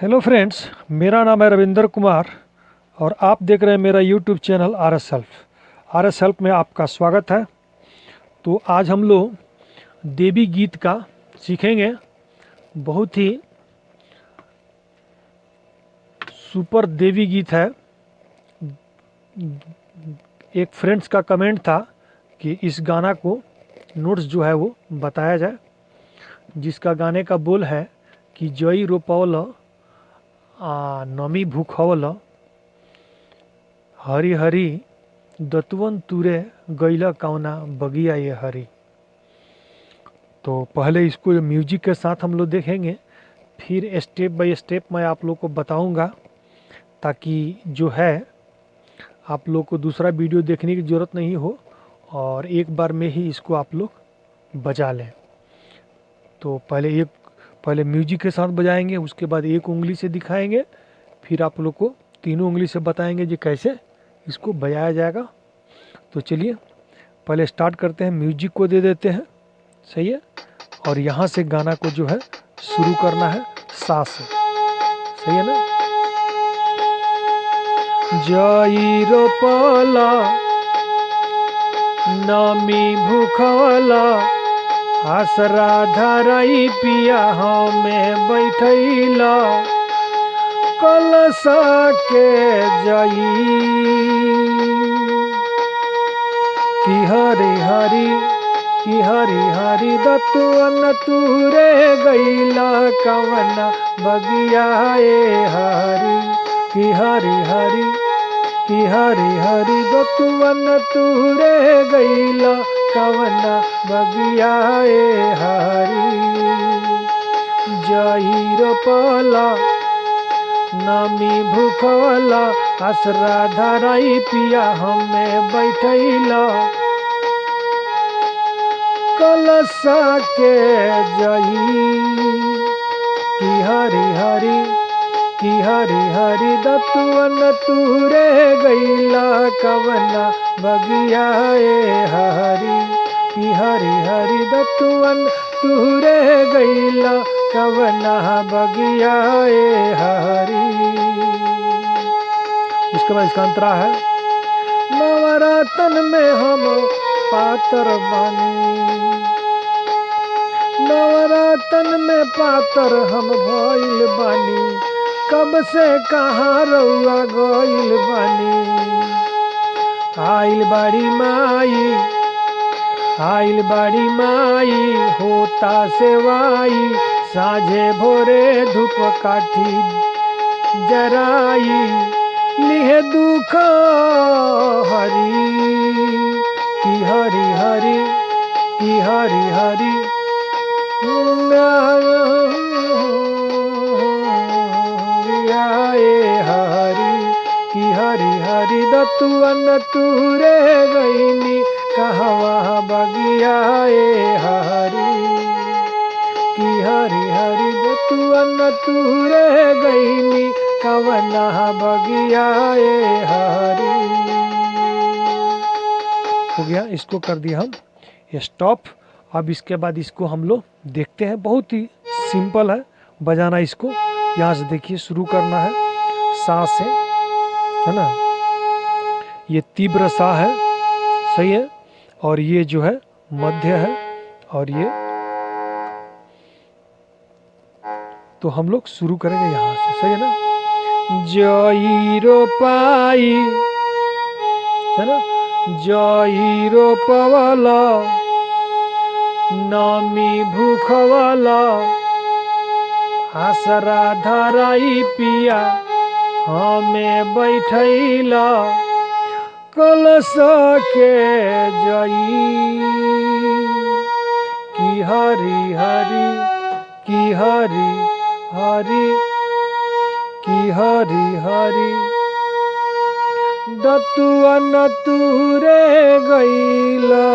Hello friends, मेरा नाम है रविंदर कुमार और आप देख रहे हैं मेरा YouTube channel R S help में आपका स्वागत है। तो आज हम लोग देवी गीत का सीखेंगे। बहुत ही सुपर देवी गीत है। एक फ्रेंड्स का कमेंट था कि इस गाना को नोट्स जो है वो बताया जाए, जिसका गाने का बोल है कि जई रोपवल नमी भूखवल हरी हरी दतवन तुरे गैला कौना बगिया ये हरी। तो पहले इसको म्यूजिक के साथ हम लोग देखेंगे, फिर स्टेप बाय स्टेप मैं आप लोग को बताऊंगा, ताकि जो है आप लोग को दूसरा वीडियो देखने की ज़रूरत नहीं हो और एक बार में ही इसको आप लोग बजा लें। तो पहले म्यूजिक के साथ बजाएंगे, उसके बाद एक उंगली से दिखाएंगे, फिर आप लोग को तीनों उंगली से बताएंगे जी कैसे इसको बजाया जाएगा। तो चलिए पहले स्टार्ट करते हैं, म्यूजिक को दे देते हैं, सही है। और यहाँ से गाना को जो है शुरू करना है सा से, सही है ना। जई रोपला नमी भूखला आसरा धरई पिया हमें बैठैला कलसा के जई कि हरी हरी दतुअन तुरे गैला कवना बगिया ए हरी कि हरी दतुअन तुरे गैला कवना बगिया ए हरी। जई रोपला नमी भूखला आसरा धरई पिया हमें बैठैला कलसा के जई कि हरी दतुअन तुरे गैला कवना बगिया ए हरी कि हरी दतुअन तुरे गैला कवना बगिया ए हरी। उसके बाद इसका अंतरा है, नवरातन में हम पातर बानी, नवरातन में पातर हम भइल बानी, कब से कहाँ रउआ गइल बानी। आइल बाड़ी माई होता सेवाई, साझे भोरे धूप काठी जराई, लिहे दुख हरी कि हरी हरी कि हरी दतुअन तुरे गईनी कहवा बगिया ए हरी कि हरी दतुअन तुरे गईनी कवना बगिया ए हरी। हो गया, इसको कर दिया हम स्टॉप। अब इसके बाद इसको हम लोग देखते हैं, बहुत ही सिंपल है बजाना इसको। यहाँ से देखिए शुरू करना है सा से, है ना। ये तीव्र सा है, सही है, और ये जो है मध्य है, और ये तो हम लोग शुरू करेंगे यहाँ से, सही है ना। जई रोपाई, है ना, जई रोपवला नमी भूखवला आसरा धरई पिया हमें बैठैला कलसा के जई कि हरी हरी दतुअन तुरे गैला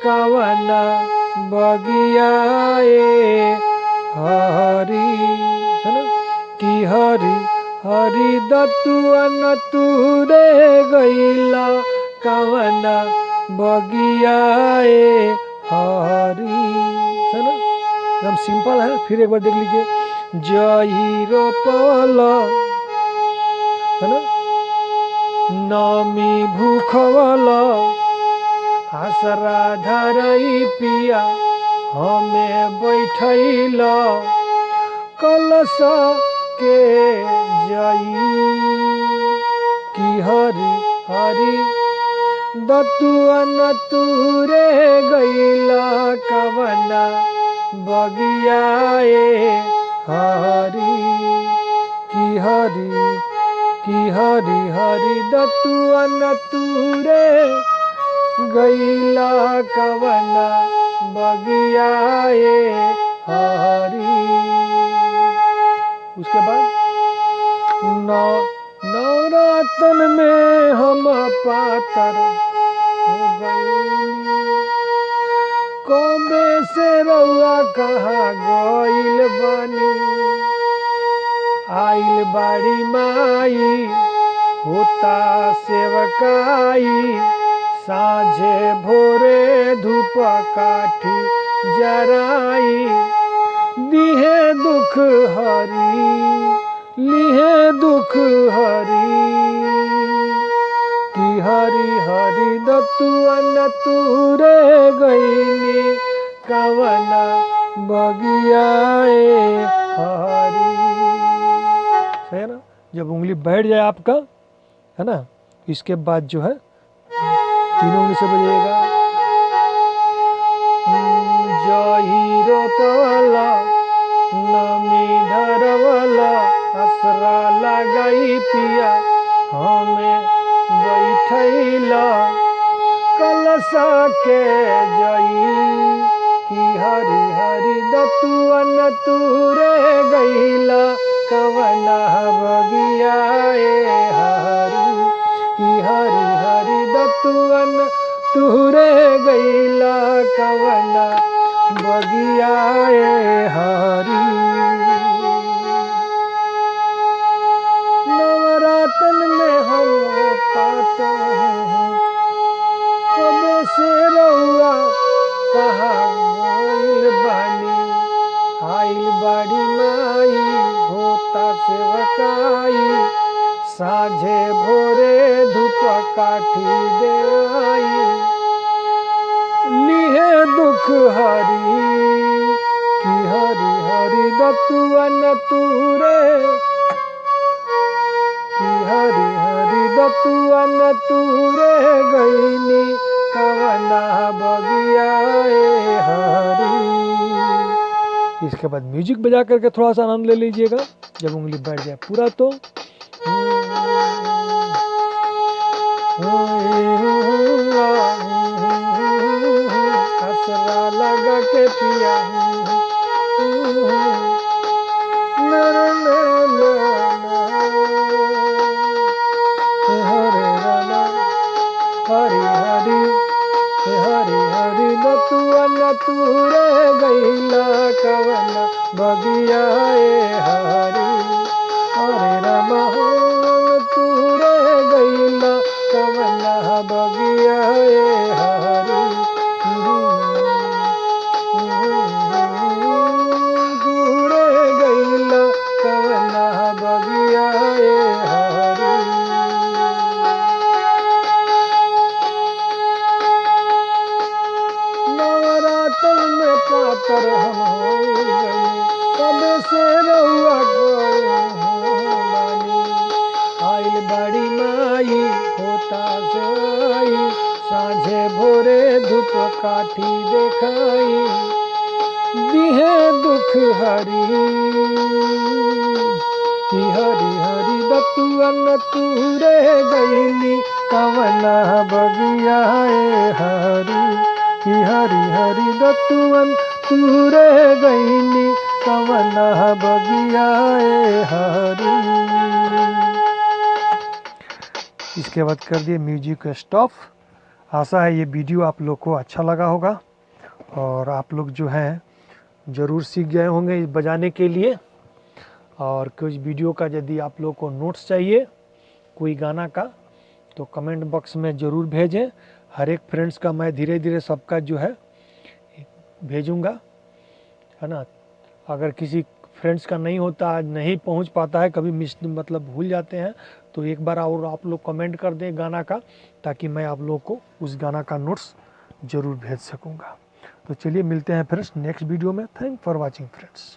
कवना बगिया ए हरी, है ना कि हरी दतुअन तुरे गैला कवना बगिया ए हरी, है ना। एकदम सिंपल है। फिर एक बार देख लीजिए, जई रोपल है ना नमी भूखवल आसरा धरई पिया हमें बैठल कलश के जई की हरी हरी दतुआ न तुरे गईला कवना बगियाए हरी की हरी हरी दतुआ न तुरे गईला कवना बगियाए हरी। उसके बाद नवरातन में हम पातर हो गईनी कबे से रउआ कहाँ गइल बानी आइल बाड़ी माई होता सेवकाई साझे भोरे धूप काठी जराई दिहे दुख हरी लिहे दुख हरी की हरी हरी दतुआ न तुरे गईनी कवना बगियाए हरी। सही है ना। जब उंगली बैठ जाए आपका है ना इसके बाद जो है तीनों उंगली से बजेगा जही रोपला नमी धरवला असरा लगाई पिया हमें बैठल कलश के जई की हरी हरी दतुआ न तुरे गईला कवना बगियाए हरी की हरी हरी दतुआ न तुरे गईला कवना बगियाए हरी। नवरातन में हम पात कबे से रउआ कहाँ गइल बानी आइल बाड़ी माई होता सेवकाई साझे भोरे धूप काठी दे आई लिहे दुख हरी की हरी हरी दतुआ न तुरे की हरी हरी दतुआ न तुरे गईनी कवना बगियाए हरी। इसके बाद म्यूजिक बजा करके थोड़ा सा आनंद ले लीजिएगा जब उंगली बैठ जाए पूरा तो असरा लगा के पिया हरी हरी हरी हरी दतुआ न तुरे गईला कवना बगियाए हरी हरे राम तुरे गईला कवना बगियाए हरी तुरे गईला कवना बगियाए हरी। नवरातन में पातर हम हो गई कबे से रउआ बानी आइल बाड़ी माई होता से आई साझे भोरे धूप काठी देखाई दिहे दुख हरी की हरी हरी दतुआ न तुरे गईनी कवना बगियाए हरी की हरी हरी दतुआ न तुरे गईनी कवना बगियाए हरी। इसके बाद कर दिए म्यूजिक स्टॉप। आशा है ये वीडियो आप लोग को अच्छा लगा होगा और आप लोग जो हैं ज़रूर सीख गए होंगे इस बजाने के लिए। और कुछ वीडियो का यदि आप लोग को नोट्स चाहिए कोई गाना का तो कमेंट बॉक्स में ज़रूर भेजें। हर एक फ्रेंड्स का मैं धीरे धीरे सबका जो है भेजूँगा है ना। अगर किसी फ्रेंड्स का नहीं होता, नहीं पहुंच पाता है, कभी मिस मतलब भूल जाते हैं, तो एक बार और आप लोग कमेंट कर दें गाना का, ताकि मैं आप लोग को उस गाना का नोट्स ज़रूर भेज सकूँगा। तो चलिए मिलते हैं फ्रेंड्स नेक्स्ट वीडियो में। Thank for watching friends.